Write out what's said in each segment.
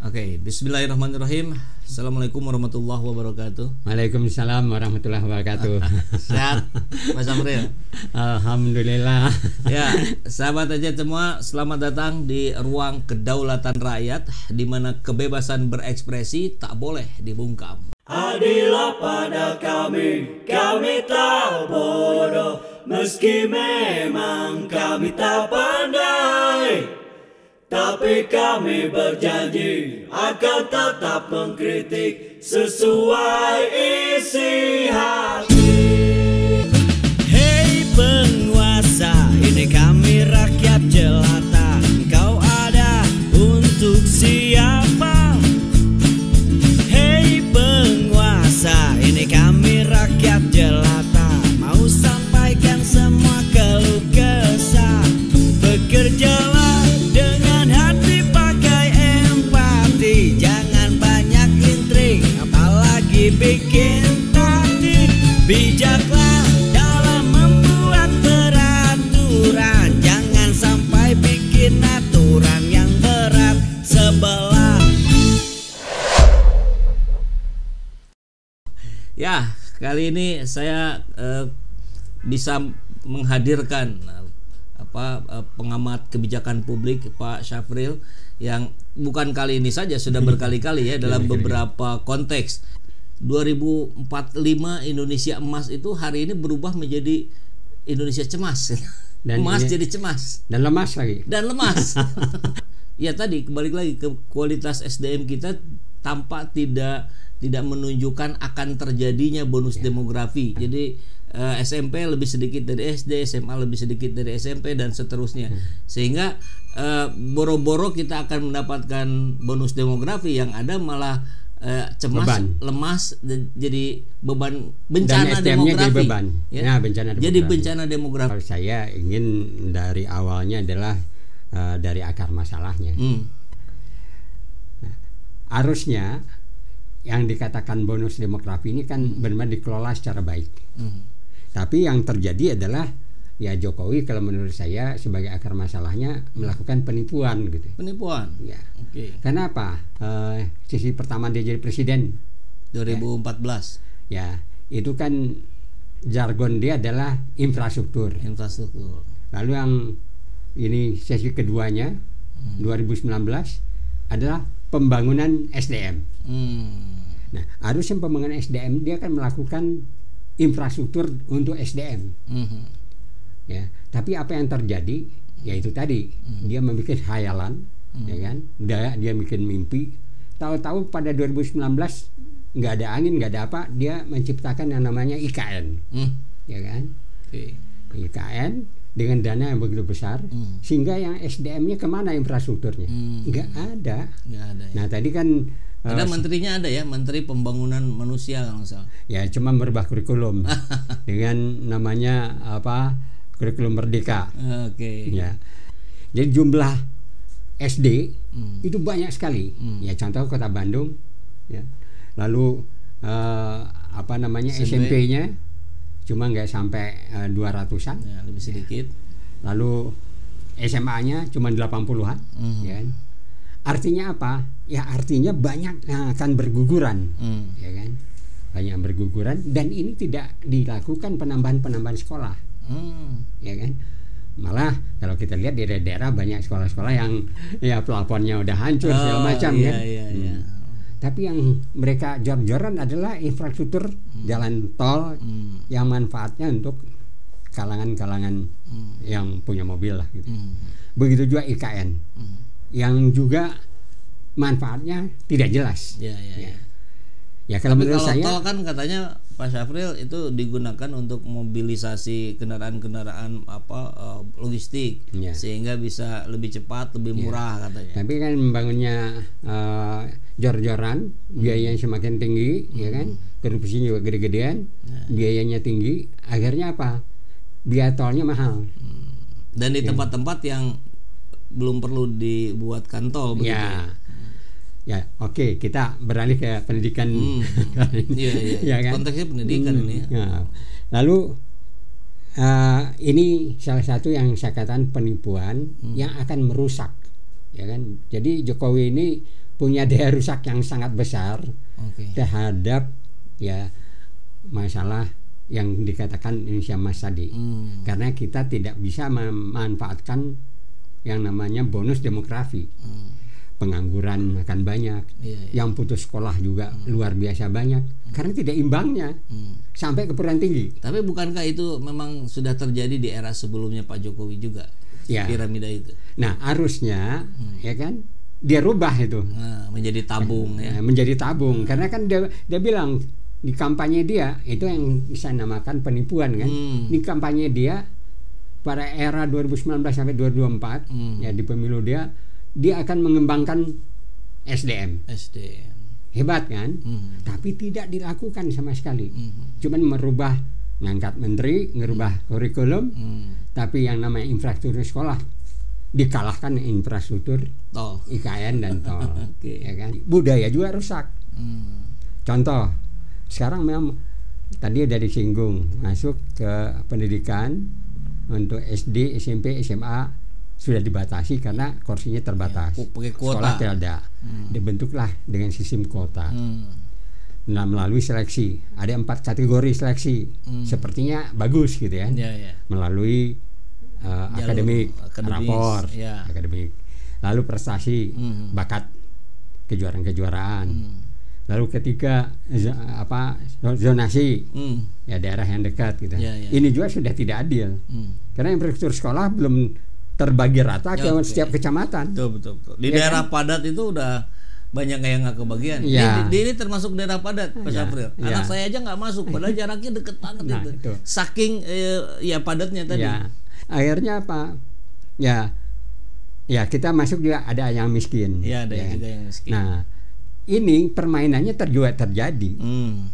Oke, bismillahirrahmanirrahim. Assalamualaikum warahmatullahi wabarakatuh. Waalaikumsalam warahmatullahi wabarakatuh. Sehat, Mas Amril? Alhamdulillah. Ya, sahabat aja semua, selamat datang di ruang kedaulatan rakyat, di mana kebebasan berekspresi tak boleh dibungkam. Adillah pada kami tak bodoh, meski memang kami tak pandai. Tapi kami berjanji akan tetap mengkritik sesuai isi hati. Hei penguasa, ini kami rakyat jelata. Engkau ada untuk siapa? Hei penguasa, ini kami rakyat jelata. Mau sampaikan semua keluh kesah. Bekerjalah dengan hati, pakai empati. Jangan banyak intrik, apalagi bikin taktik. Bijaklah dalam membuat peraturan. Jangan sampai bikin aturan yang berat sebelah. Ya, kali ini saya bisa menghadirkan pengamat kebijakan publik Pak Syafril yang bukan kali ini saja, sudah berkali-kali ya dalam beberapa konteks. 2045 Indonesia emas itu hari ini berubah menjadi Indonesia cemas. Dan emas jadi cemas dan lemas lagi. Dan lemas. Ya tadi kembali lagi ke kualitas SDM kita tampak tidak menunjukkan akan terjadinya bonus demografi. Jadi SMP lebih sedikit dari SD, SMA lebih sedikit dari SMP, dan seterusnya. Sehingga boro-boro kita akan mendapatkan bonus demografi, yang ada malah cemas, lemas, jadi beban, bencana demografi. Jadi beban. Ya? Nah, bencana demografi. Jadi bencana demografi. Kalau saya ingin dari awalnya adalah dari akar masalahnya. Nah, harusnya yang dikatakan bonus demografi ini kan benar-benar dikelola secara baik. Tapi yang terjadi adalah ya Jokowi kalau menurut saya sebagai akar masalahnya melakukan penipuan gitu. Penipuan. Ya. Oke. Karena apa? Sisi pertama dia jadi presiden 2014. Ya, itu kan jargon dia adalah infrastruktur. Infrastruktur. Lalu yang ini sesi keduanya 2019 adalah pembangunan SDM. Nah, harusnya pembangunan SDM dia akan melakukan infrastruktur untuk SDM. Ya, tapi apa yang terjadi? Ya itu tadi, dia membuat khayalan, ya kan? Dia bikin mimpi. Tahu-tahu pada 2019 nggak ada angin, nggak ada apa, dia menciptakan yang namanya IKN, ya kan? IKN dengan dana yang begitu besar, sehingga yang SDM-nya kemana infrastrukturnya? Nggak ada. Nggak ada. Ya. Nah tadi kan ada menterinya, ada ya, Menteri Pembangunan Manusia kalau nggak salah. Ya cuma merubah kurikulum dengan namanya apa, kurikulum merdeka. Oke. Ya, jadi jumlah SD itu banyak sekali. Ya contoh Kota Bandung, ya. Lalu apa namanya SMP-nya cuma nggak sampai 200-an, ya, lebih sedikit. Lalu SMA-nya cuma 80-an, ya kan? Artinya apa? Ya artinya banyak yang akan berguguran, ya kan? Banyak yang berguguran, dan ini tidak dilakukan penambahan sekolah, ya kan? Malah kalau kita lihat di daerah banyak sekolah-sekolah yang ya plafonnya udah hancur segala macam, iya, kan? Iya. Tapi yang mereka jor-joran adalah infrastruktur jalan tol yang manfaatnya untuk kalangan-kalangan yang punya mobil lah, gitu. Begitu juga IKN. Yang juga manfaatnya tidak jelas. Ya kalau menurut saya, tol kan katanya Pak Syafril itu digunakan untuk mobilisasi kendaraan-kendaraan logistik, sehingga bisa lebih cepat, lebih murah katanya. Tapi kan membangunnya jor-joran, biayanya semakin tinggi, ya kan? Korupsinya juga gede-gedean, biayanya tinggi, akhirnya apa? Biaya tolnya mahal. Dan di tempat-tempat yang belum perlu dibuatkan tol begitu. Ya, oke, kita beralih ke pendidikan. Iya. Ya kan? Konteksnya pendidikan ini. Ya. Lalu ini salah satu yang saya katakan penipuan yang akan merusak, ya kan? Jadi Jokowi ini punya daya rusak yang sangat besar terhadap ya masalah yang dikatakan Indonesia Emas tadi. Karena kita tidak bisa memanfaatkan yang namanya bonus demografi. Pengangguran akan banyak, yang putus sekolah juga luar biasa banyak karena tidak imbangnya sampai ke perguruan tinggi. Tapi bukankah itu memang sudah terjadi di era sebelumnya Pak Jokowi juga, piramida itu? Nah, harusnya ya kan dia rubah itu menjadi tabung menjadi tabung karena kan dia bilang di kampanye dia itu yang bisa namakan penipuan kan. Di kampanye dia pada era 2019 sampai 2024 ya di pemilu dia akan mengembangkan SDM. Hebat kan? Tapi tidak dilakukan sama sekali. Cuman merubah, ngangkat menteri, ngerubah kurikulum, tapi yang namanya infrastruktur sekolah dikalahkan infrastruktur tol, IKN dan tol. Ya kan? Budaya juga rusak. Contoh, sekarang memang tadi udah disinggung, masuk ke pendidikan untuk SD, SMP, SMA sudah dibatasi karena kursinya terbatas. Sekolah tidak ada. Dibentuklah dengan sistem kuota. Nah, melalui seleksi. Ada 4 kategori seleksi. Sepertinya bagus gitu ya. Melalui akademik, rapor, akademik. Lalu prestasi, bakat kejuaraan-kejuaraan. Lalu ketiga zonasi, ya daerah yang dekat gitu. Ini juga sudah tidak adil. Karena infrastruktur sekolah belum terbagi rata ke setiap kecamatan. Betul. Di daerah padat itu udah banyak yang nggak kebagian. Ini termasuk daerah padat, Pak Syafril. Anak saya aja nggak masuk, padahal jaraknya deket banget itu. Saking padatnya tadi. Akhirnya apa? Ya kita masuk juga ada yang miskin. Ada juga yang miskin. Nah, ini permainannya terjadi,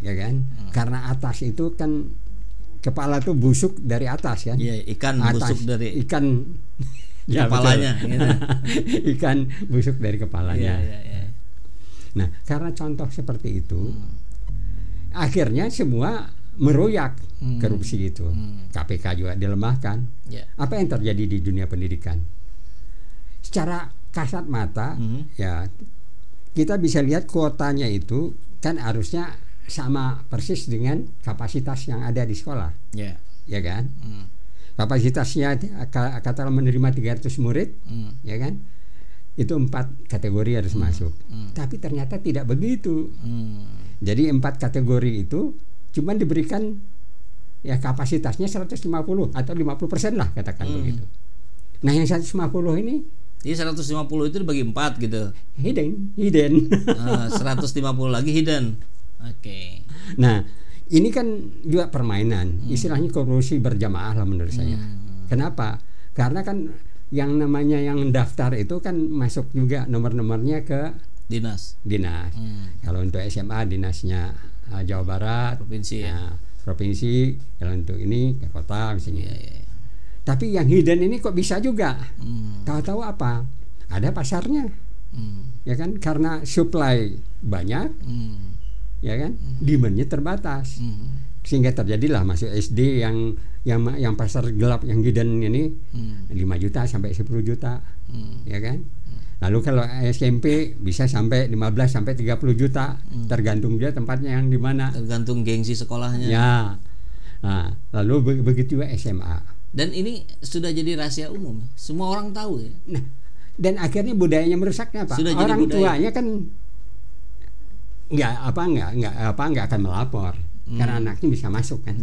ya kan? Karena atas itu kan kepala tuh busuk dari atas kan? Ikan atas, busuk dari ikan kepalanya. Gitu. Ikan busuk dari kepalanya. Nah, karena contoh seperti itu, akhirnya semua meroyak korupsi itu. KPK juga dilemahkan. Apa yang terjadi di dunia pendidikan? Secara kasat mata, ya kita bisa lihat kuotanya itu kan harusnya sama persis dengan kapasitas yang ada di sekolah, ya kan? Kapasitasnya katakanlah menerima 300 murid, ya kan? Itu 4 kategori harus masuk. Tapi ternyata tidak begitu. Jadi 4 kategori itu cuma diberikan ya kapasitasnya 150 atau 50% lah katakan begitu. Nah, yang 150 ini 150 itu dibagi 4 gitu. Hidden. 150 lagi hidden. Nah, ini kan juga permainan, istilahnya korupsi berjamaah lah menurut saya. Kenapa? Karena kan yang namanya yang daftar itu kan masuk juga nomor-nomornya ke dinas. Kalau untuk SMA dinasnya Jawa Barat, provinsi. Kalau untuk ini ke kota misalnya. Tapi yang hidden ini kok bisa juga? Tahu-tahu apa? Ada pasarnya, ya kan? Karena supply banyak. Ya kan, demand-nya terbatas, sehingga terjadilah masuk SD yang pasar gelap yang hidden ini 5 juta sampai 10 juta, ya kan. Lalu kalau SMP bisa sampai 15 sampai 30 juta, tergantung dia tempatnya yang di mana. Tergantung gengsi sekolahnya. Ya, nah, lalu begitu juga SMA. Dan ini sudah jadi rahasia umum, semua orang tahu ya. Nah, dan akhirnya budayanya merusaknya apa? Orang tuanya kan nggak akan melapor karena anaknya bisa masuk kan.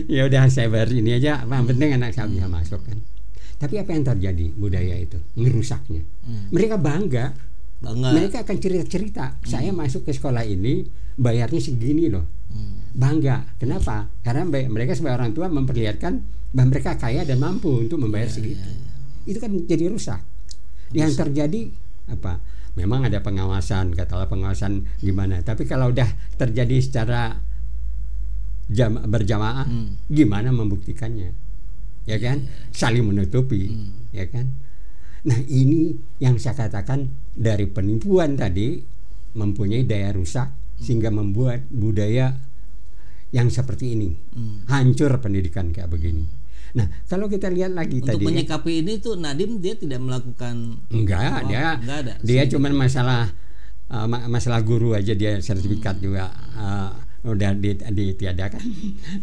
Ya udah saya bayar ini aja, yang penting anak saya bisa masuk kan. Tapi apa yang terjadi? Budaya itu ngerusaknya. Mereka bangga. Mereka akan cerita. Saya masuk ke sekolah ini bayarnya segini loh. Bangga. Kenapa? Karena mereka sebagai orang tua memperlihatkan bahwa mereka kaya dan mampu untuk membayar segitu. Itu kan jadi rusak. Yang terjadi apa? Memang ada pengawasan, katakanlah pengawasan gimana. Tapi kalau udah terjadi secara berjamaah, gimana membuktikannya? Ya kan? Saling menutupi, ya kan? Nah, ini yang saya katakan dari penipuan tadi mempunyai daya rusak sehingga membuat budaya yang seperti ini. Hancur pendidikan kayak begini. Nah, kalau kita lihat lagi untuk tadi menyikapi ini tuh Nadiem dia tidak melakukan enggak ada. Dia cuma masalah guru aja, dia sertifikat juga udah ditiadakan.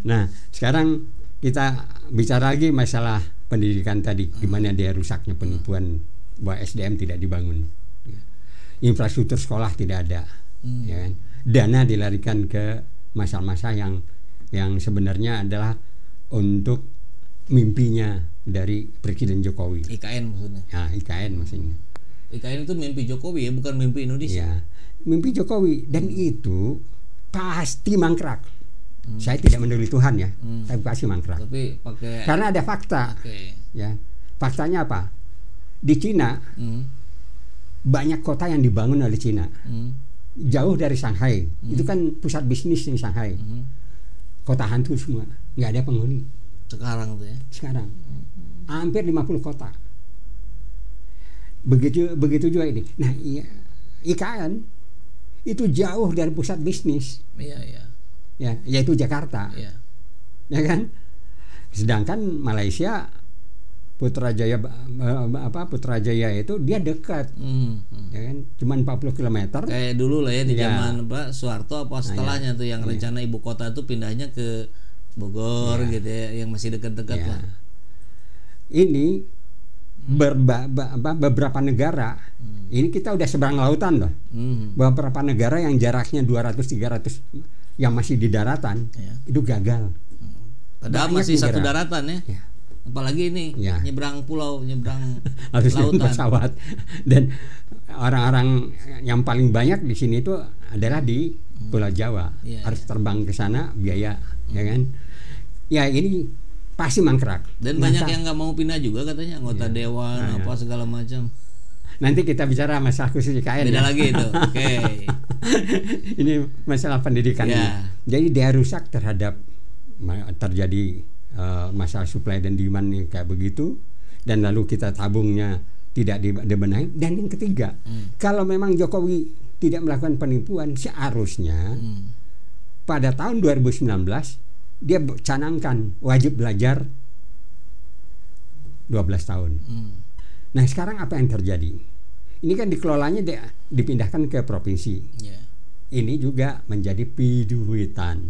Nah, sekarang kita bicara lagi masalah pendidikan tadi, gimana dia rusaknya penipuan bahwa SDM tidak dibangun, infrastruktur sekolah tidak ada, ya kan? Dana dilarikan ke masa-masa yang sebenarnya adalah untuk mimpinya dari Presiden Jokowi. IKN maksudnya. Nah, IKN maksudnya. IKN itu mimpi Jokowi ya, bukan mimpi Indonesia. Ya, mimpi Jokowi, dan itu pasti mangkrak. Saya tidak mendahului Tuhan ya, tapi pasti mangkrak. Tapi pakai karena ada fakta. Ya, faktanya apa? Di Cina banyak kota yang dibangun oleh Cina, jauh dari Shanghai. Itu kan pusat bisnis di Shanghai. Kota hantu semua, nggak ada penghuni. Sekarang tuh ya. Sekarang hampir 50 kota. Begitu juga ini. Nah, IKN itu jauh dari pusat bisnis. Iya. Ya, yaitu Jakarta. Iya. Ya kan? Sedangkan Malaysia Putrajaya itu dia dekat. Ya kan? Cuman 40 km. Kayak dulu lah ya di zaman Pak Soeharto apa setelahnya tuh yang rencana ibu kota itu pindahnya ke Bogor gitu ya, yang masih dekat-dekat lah. Ini beberapa negara, ini kita udah seberang lautan loh. Beberapa negara yang jaraknya 200-300 yang masih di daratan itu gagal. Padahal masih satu daratan ya. Apalagi ini nyebrang pulau, nyebrang harus lautan. Pesawat. Dan orang-orang yang paling banyak di sini itu adalah di Pulau Jawa. Harus terbang ke sana, biaya, ya kan? Ya ini pasti mangkrak. Dan banyak yang nggak mau pindah juga katanya, anggota dewan apa segala macam. Nanti kita bicara masalah khusus IKN. Beda lagi itu. Oke. Ini masalah pendidikan. Jadi dia rusak terhadap terjadi masalah supply dan demand nih kayak begitu, dan lalu kita tabungnya tidak dibenahi. Dan yang ketiga, kalau memang Jokowi tidak melakukan penipuan, seharusnya pada tahun 2019 dia canangkan wajib belajar 12 tahun. Nah, sekarang apa yang terjadi? Ini kan dikelolanya dipindahkan ke provinsi. Ini juga menjadi piduitan.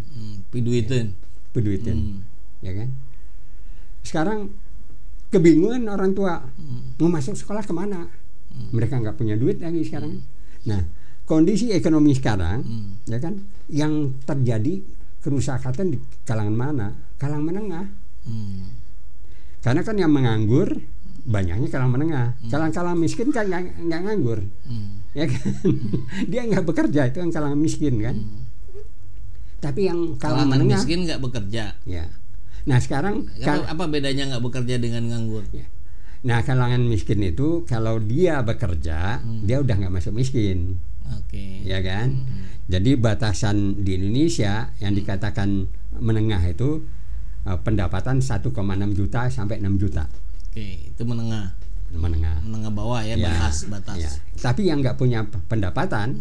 Ya kan? Sekarang kebingungan orang tua mau masuk sekolah kemana? Mereka nggak punya duit lagi sekarang. Nah, kondisi ekonomi sekarang, ya kan, yang terjadi kerusakan di kalangan mana? Kalangan menengah. Karena kan yang menganggur banyaknya kalangan menengah. Kalangan miskin kan nggak nganggur, ya kan? Dia nggak bekerja, itu yang kalangan miskin kan. Tapi yang kalangan menengah miskin nggak bekerja. Ya. Nah sekarang apa bedanya nggak bekerja dengan nganggur? Ya. Nah kalangan miskin itu kalau dia bekerja dia udah nggak masuk miskin. Ya kan? Jadi batasan di Indonesia yang dikatakan menengah itu pendapatan 1,6 juta sampai 6 juta. Itu menengah. Menengah bawah ya, batas. Ya. Tapi yang nggak punya pendapatan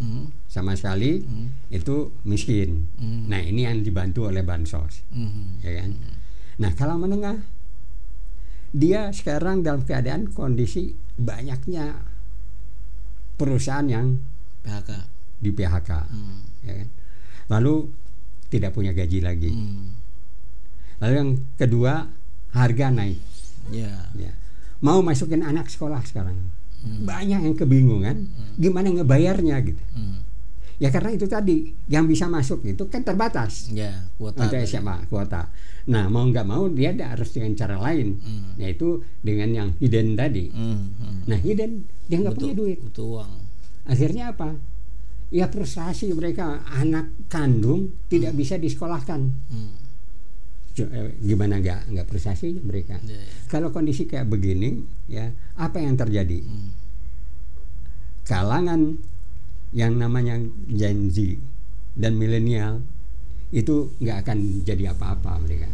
sama sekali itu miskin. Nah ini yang dibantu oleh bansos, ya kan? Nah kalau menengah, dia sekarang dalam keadaan kondisi banyaknya perusahaan yang di PHK, ya kan? Lalu tidak punya gaji lagi. Lalu yang kedua, harga naik. Ya. Mau masukin anak sekolah sekarang, banyak yang kebingungan gimana ngebayarnya gitu. Ya karena itu tadi yang bisa masuk itu kan terbatas. Kuota. Untuk SMA kuota. Nah mau nggak mau dia harus dengan cara lain, yaitu dengan yang hidden tadi. Nah hidden dia nggak punya duit. Butuh uang. Akhirnya apa? Ya frustasi mereka, anak kandung tidak bisa disekolahkan. Gimana nggak prestasi mereka. Kalau kondisi kayak begini, ya apa yang terjadi? Kalangan yang namanya Gen Z dan milenial itu nggak akan jadi apa-apa mereka,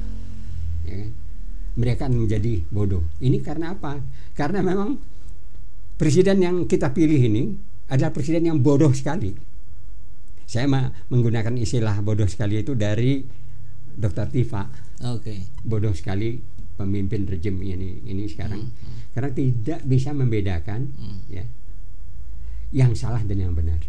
ya kan? Mereka akan menjadi bodoh. Ini karena apa? Karena memang presiden yang kita pilih ini adalah presiden yang bodoh sekali. Saya menggunakan istilah bodoh sekali itu dari Dr. Tifa. Bodoh sekali pemimpin rejim ini sekarang karena tidak bisa membedakan ya yang salah dan yang benar.